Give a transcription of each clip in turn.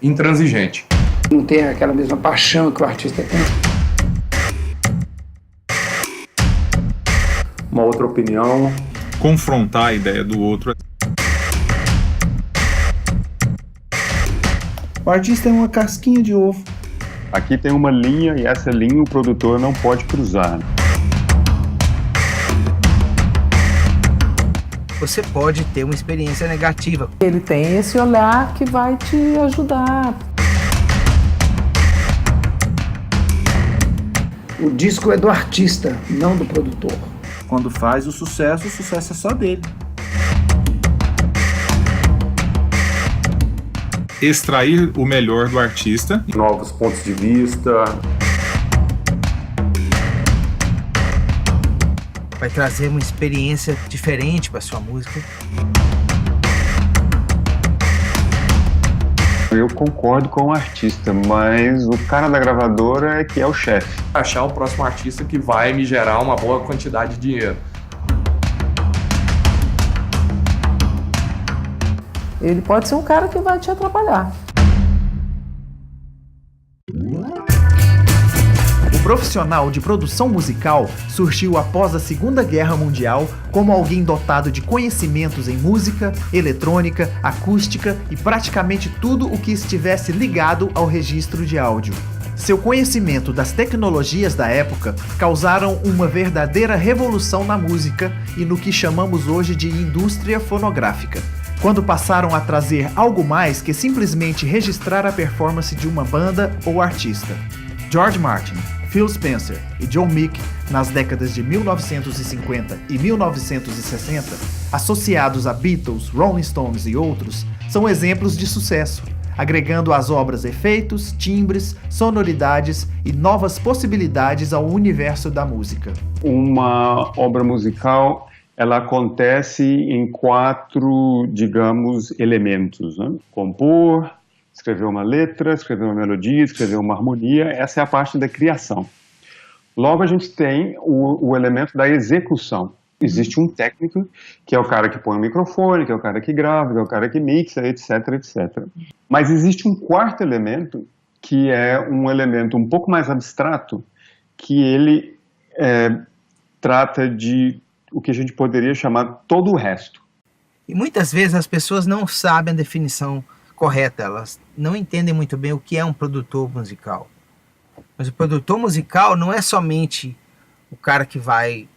intransigente. Não tem aquela mesma paixão que o artista tem. Uma outra opinião. Confrontar a ideia do outro. O artista é uma casquinha de ovo. Aqui tem uma linha e essa linha o produtor não pode cruzar. Você pode ter uma experiência negativa. Ele tem esse olhar que vai te ajudar. O disco é do artista, não do produtor. Quando faz o sucesso é só dele. Extrair o melhor do artista. Novos pontos de vista. Vai trazer uma experiência diferente para sua música. Eu concordo com o artista, mas o cara da gravadora é que é o chefe. Achar o próximo artista que vai me gerar uma boa quantidade de dinheiro. Ele pode ser um cara que vai te atrapalhar. O profissional de produção musical surgiu após a Segunda Guerra Mundial como alguém dotado de conhecimentos em música, eletrônica, acústica e praticamente tudo o que estivesse ligado ao registro de áudio. Seu conhecimento das tecnologias da época causaram uma verdadeira revolução na música e no que chamamos hoje de indústria fonográfica, quando passaram a trazer algo mais que simplesmente registrar a performance de uma banda ou artista. George Martin, Phil Spencer e John Meek, nas décadas de 1950 e 1960, associados a Beatles, Rolling Stones e outros, são exemplos de sucesso, agregando às obras efeitos, timbres, sonoridades e novas possibilidades ao universo da música. Uma obra musical, ela acontece em 4, digamos, elementos, né? Compor, escrever uma letra, escrever uma melodia, escrever uma harmonia, essa é a parte da criação. Logo a gente tem o elemento da execução. Existe um técnico, que é o cara que põe o microfone, que é o cara que grava, que é o cara que mixa, etc, etc. Mas existe um quarto elemento, que é um elemento um pouco mais abstrato, que ele trata de o que a gente poderia chamar todo o resto. E muitas vezes as pessoas não sabem a definição correta, elas não entendem muito bem o que é um produtor musical. Mas o produtor musical não é somente o cara que vai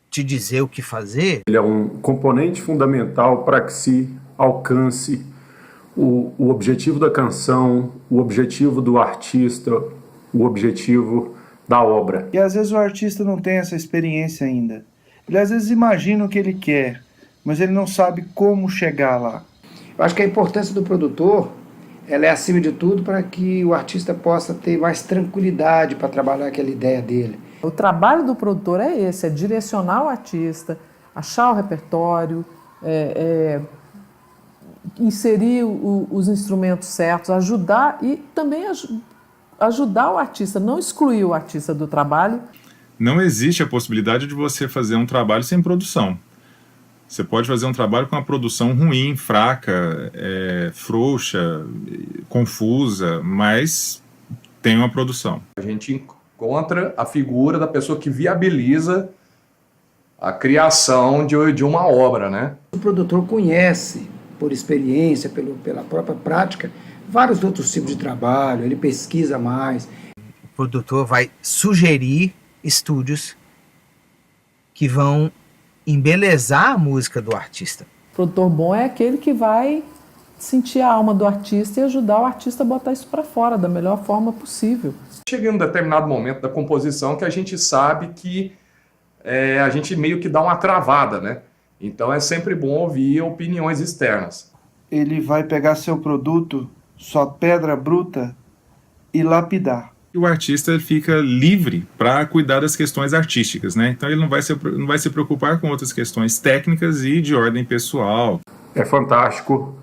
te dizer o que fazer. Ele é um componente fundamental para que se alcance o objetivo da canção, o objetivo do artista, o objetivo da obra. E às vezes o artista não tem essa experiência ainda. Ele às vezes imagina o que ele quer, mas ele não sabe como chegar lá. Eu acho que a importância do produtor, ela é acima de tudo para que o artista possa ter mais tranquilidade para trabalhar aquela ideia dele. O trabalho do produtor é esse, é direcionar o artista, achar o repertório, inserir os instrumentos certos, ajudar e também ajudar o artista, não excluir o artista do trabalho. Não existe a possibilidade de você fazer um trabalho sem produção. Você pode fazer um trabalho com uma produção ruim, fraca, frouxa, confusa, mas tem uma produção. A gente encontra a figura da pessoa que viabiliza a criação de uma obra, né? O produtor conhece, por experiência, pela própria prática, vários outros tipos de trabalho, ele pesquisa mais. O produtor vai sugerir estúdios que vão embelezar a música do artista. O produtor bom é aquele que vai sentir a alma do artista e ajudar o artista a botar isso para fora da melhor forma possível. Chega em um determinado momento da composição que a gente sabe que a gente meio que dá uma travada, né? Então é sempre bom ouvir opiniões externas. Ele vai pegar seu produto, sua pedra bruta, e lapidar. E o artista ele fica livre para cuidar das questões artísticas, né? Então ele não vai se preocupar com outras questões técnicas e de ordem pessoal. É fantástico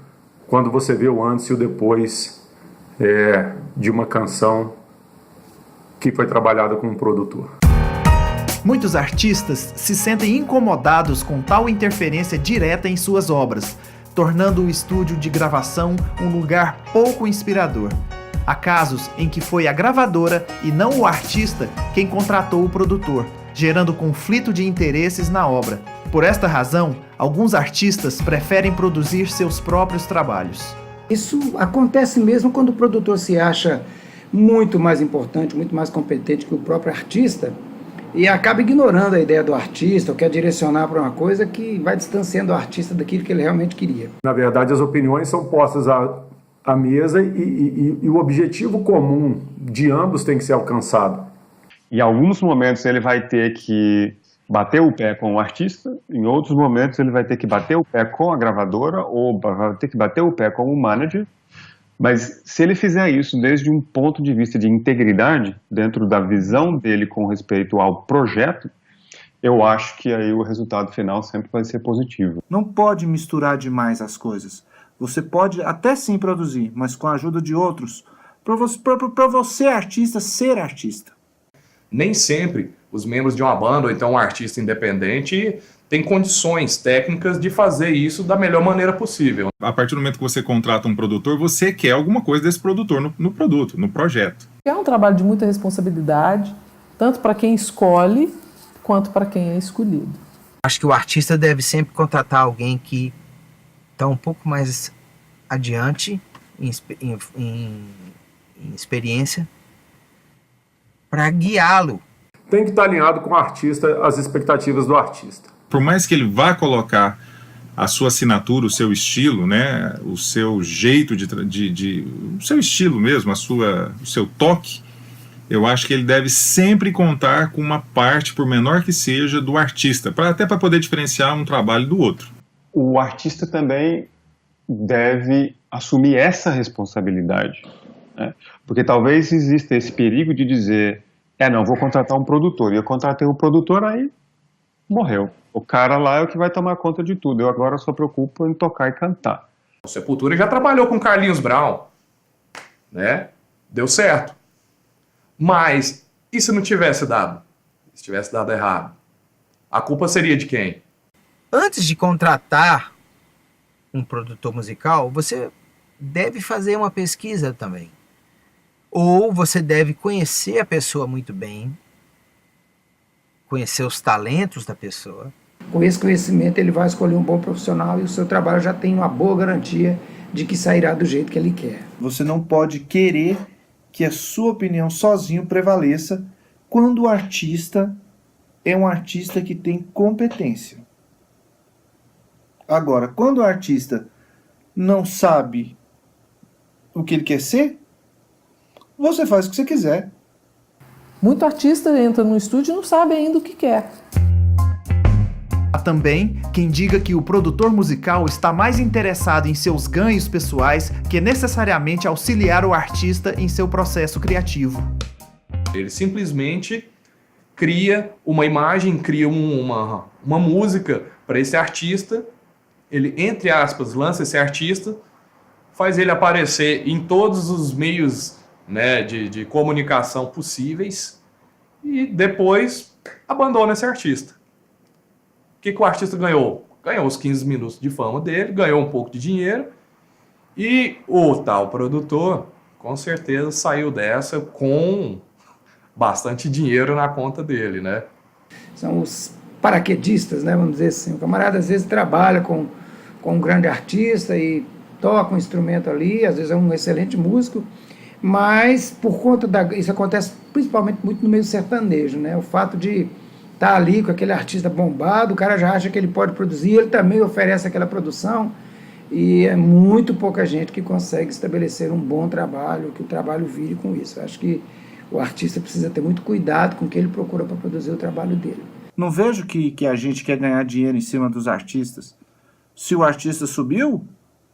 quando você vê o antes e o depois de uma canção que foi trabalhada com um produtor. Muitos artistas se sentem incomodados com tal interferência direta em suas obras, tornando o estúdio de gravação um lugar pouco inspirador. Há casos em que foi a gravadora e não o artista quem contratou o produtor, gerando conflito de interesses na obra. Por esta razão, alguns artistas preferem produzir seus próprios trabalhos. Isso acontece mesmo quando o produtor se acha muito mais importante, muito mais competente que o próprio artista e acaba ignorando a ideia do artista ou quer direcionar para uma coisa que vai distanciando o artista daquilo que ele realmente queria. Na verdade, as opiniões são postas à mesa e o objetivo comum de ambos tem que ser alcançado. Em alguns momentos ele vai ter que bater o pé com o artista, em outros momentos ele vai ter que bater o pé com a gravadora ou vai ter que bater o pé com o manager, mas se ele fizer isso desde um ponto de vista de integridade, dentro da visão dele com respeito ao projeto, eu acho que aí o resultado final sempre vai ser positivo. Não pode misturar demais as coisas. Você pode até sim produzir, mas com a ajuda de outros, para você artista ser artista. Nem sempre os membros de uma banda ou então um artista independente têm condições técnicas de fazer isso da melhor maneira possível. A partir do momento que você contrata um produtor, você quer alguma coisa desse produtor no produto, no projeto. É um trabalho de muita responsabilidade, tanto para quem escolhe, quanto para quem é escolhido. Acho que o artista deve sempre contratar alguém que está um pouco mais adiante em experiência para guiá-lo. Tem que estar alinhado com o artista, as expectativas do artista. Por mais que ele vá colocar a sua assinatura, o seu estilo, né, o seu jeito o seu estilo mesmo, o seu toque, eu acho que ele deve sempre contar com uma parte, por menor que seja, do artista, até para poder diferenciar um trabalho do outro. O artista também deve assumir essa responsabilidade, né? Porque talvez exista esse perigo de dizer, não, vou contratar um produtor, e eu contratei um produtor, aí morreu. O cara lá é o que vai tomar conta de tudo, eu agora só preocupo em tocar e cantar. O Sepultura já trabalhou com Carlinhos Brown, né? Deu certo. Mas, e se não tivesse dado? Se tivesse dado errado? A culpa seria de quem? Antes de contratar um produtor musical, você deve fazer uma pesquisa também. Ou você deve conhecer a pessoa muito bem, conhecer os talentos da pessoa. Com esse conhecimento ele vai escolher um bom profissional e o seu trabalho já tem uma boa garantia de que sairá do jeito que ele quer. Você não pode querer que a sua opinião sozinho prevaleça quando o artista é um artista que tem competência. Agora, quando o artista não sabe o que ele quer ser, você faz o que você quiser. Muito artista entra no estúdio e não sabe ainda o que quer. Há também quem diga que o produtor musical está mais interessado em seus ganhos pessoais que necessariamente auxiliar o artista em seu processo criativo. Ele simplesmente cria uma imagem, cria uma música para esse artista, ele, entre aspas, lança esse artista, faz ele aparecer em todos os meios, né, de comunicação possíveis e depois abandona esse artista. O que o artista ganhou? Ganhou os 15 minutos de fama dele, ganhou um pouco de dinheiro e o tal produtor, com certeza, saiu dessa com bastante dinheiro na conta dele, né? São os paraquedistas, né, vamos dizer assim. O camarada às vezes trabalha com um grande artista e toca um instrumento ali, às vezes é um excelente músico, mas por conta isso acontece principalmente muito no meio sertanejo, né? O fato de estar ali com aquele artista bombado, o cara já acha que ele pode produzir, ele também oferece aquela produção e é muito pouca gente que consegue estabelecer um bom trabalho, que o trabalho vire com isso. Eu acho que o artista precisa ter muito cuidado com o que ele procura para produzir o trabalho dele. Não vejo que a gente quer ganhar dinheiro em cima dos artistas. Se o artista subiu,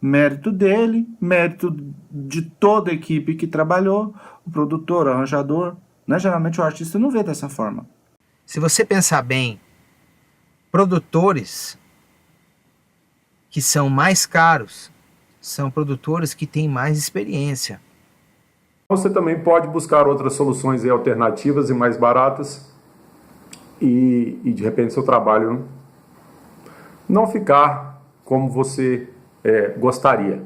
mérito dele, mérito de toda a equipe que trabalhou, o produtor, o arranjador, né? Geralmente o artista não vê dessa forma. Se você pensar bem, produtores que são mais caros são produtores que têm mais experiência. Você também pode buscar outras soluções e alternativas e mais baratas e de repente seu trabalho não ficar como você gostaria?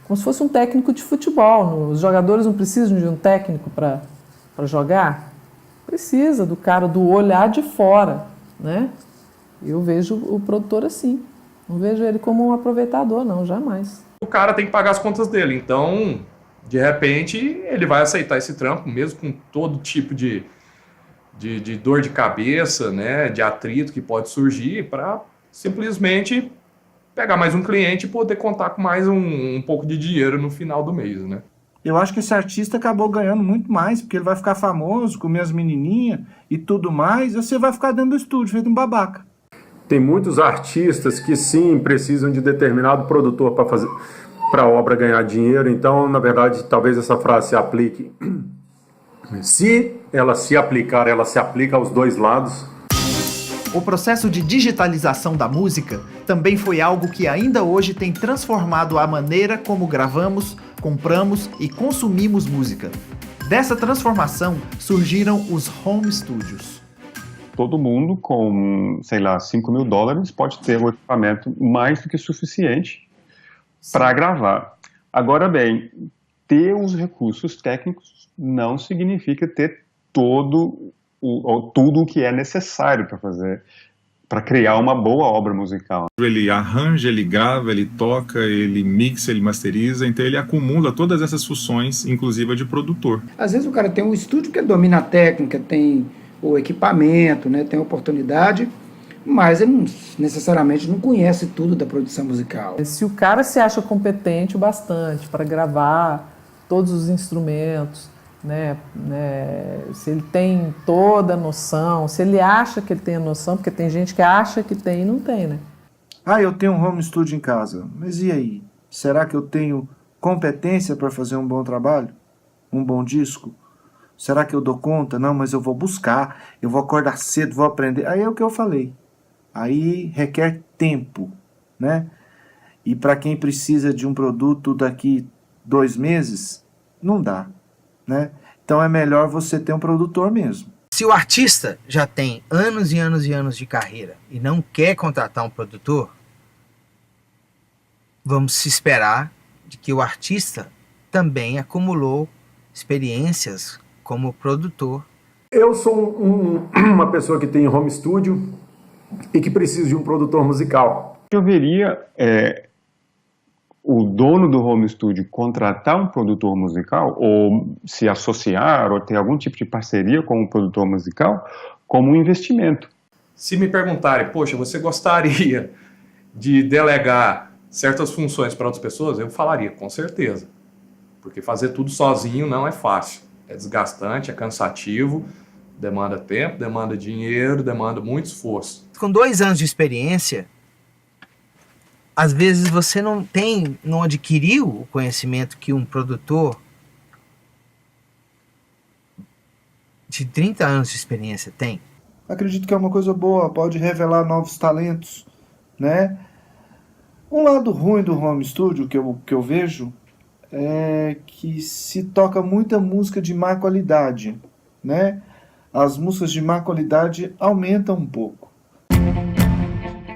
Como se fosse um técnico de futebol. Os jogadores não precisam de um técnico para jogar? Precisa do cara, do olhar de fora, né? Eu vejo o produtor assim. Não vejo ele como um aproveitador, não, jamais. O cara tem que pagar as contas dele, então, de repente, ele vai aceitar esse trampo, mesmo com todo tipo de dor de cabeça, né, de atrito que pode surgir, para simplesmente pegar mais um cliente e poder contar com mais um pouco de dinheiro no final do mês, né? Eu acho que esse artista acabou ganhando muito mais, porque ele vai ficar famoso, comer as menininhas e tudo mais, e você vai ficar dentro do estúdio, feito um babaca. Tem muitos artistas que sim precisam de determinado produtor para a obra ganhar dinheiro, então, na verdade, talvez essa frase se aplique. Se ela se aplicar, ela se aplica aos dois lados. O processo de digitalização da música também foi algo que ainda hoje tem transformado a maneira como gravamos, compramos e consumimos música. Dessa transformação surgiram os home studios. Todo mundo com, sei lá, $5.000 pode ter um equipamento mais do que suficiente para gravar. Agora bem, ter os recursos técnicos não significa ter tudo o que é necessário para fazer, para criar uma boa obra musical. Ele arranja, ele grava, ele toca, ele mixa, ele masteriza, então ele acumula todas essas funções, inclusive a de produtor. Às vezes o cara tem um estúdio que domina a técnica, tem o equipamento, né, tem a oportunidade, mas ele necessariamente não conhece tudo da produção musical. Se o cara se acha competente o bastante para gravar todos os instrumentos, né, se ele tem toda a noção, se ele acha que ele tem a noção, porque tem gente que acha que tem e não tem, né? Eu tenho um home studio em casa, mas e aí? Será que eu tenho competência para fazer um bom trabalho? Um bom disco? Será que eu dou conta? Não, mas eu vou buscar, eu vou acordar cedo, vou aprender. Aí é o que eu falei. Aí requer tempo, né? E para quem precisa de um produto daqui 2 meses, não dá, né? Então é melhor você ter um produtor mesmo. Se o artista já tem anos e anos e anos de carreira e não quer contratar um produtor, vamos se esperar de que o artista também acumulou experiências como produtor. Eu sou uma pessoa que tem home studio e que precisa de um produtor musical. Eu veria o dono do home studio contratar um produtor musical ou se associar ou ter algum tipo de parceria com um produtor musical como um investimento. Se me perguntarem, poxa, você gostaria de delegar certas funções para outras pessoas? Eu falaria, com certeza. Porque fazer tudo sozinho não é fácil. É desgastante, é cansativo, demanda tempo, demanda dinheiro, demanda muito esforço. Com 2 anos de experiência, às vezes você não adquiriu o conhecimento que um produtor de 30 anos de experiência tem. Acredito que é uma coisa boa, pode revelar novos talentos, né? Um lado ruim do home studio que eu vejo é que se toca muita música de má qualidade, né? As músicas de má qualidade aumentam um pouco.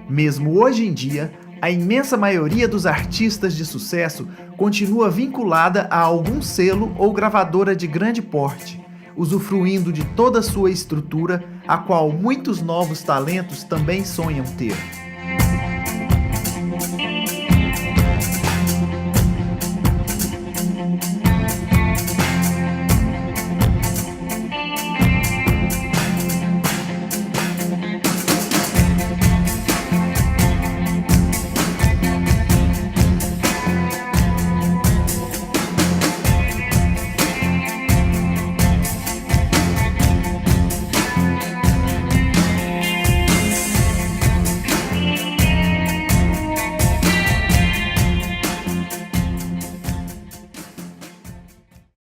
Mesmo hoje em dia, a imensa maioria dos artistas de sucesso continua vinculada a algum selo ou gravadora de grande porte, usufruindo de toda a sua estrutura, a qual muitos novos talentos também sonham ter.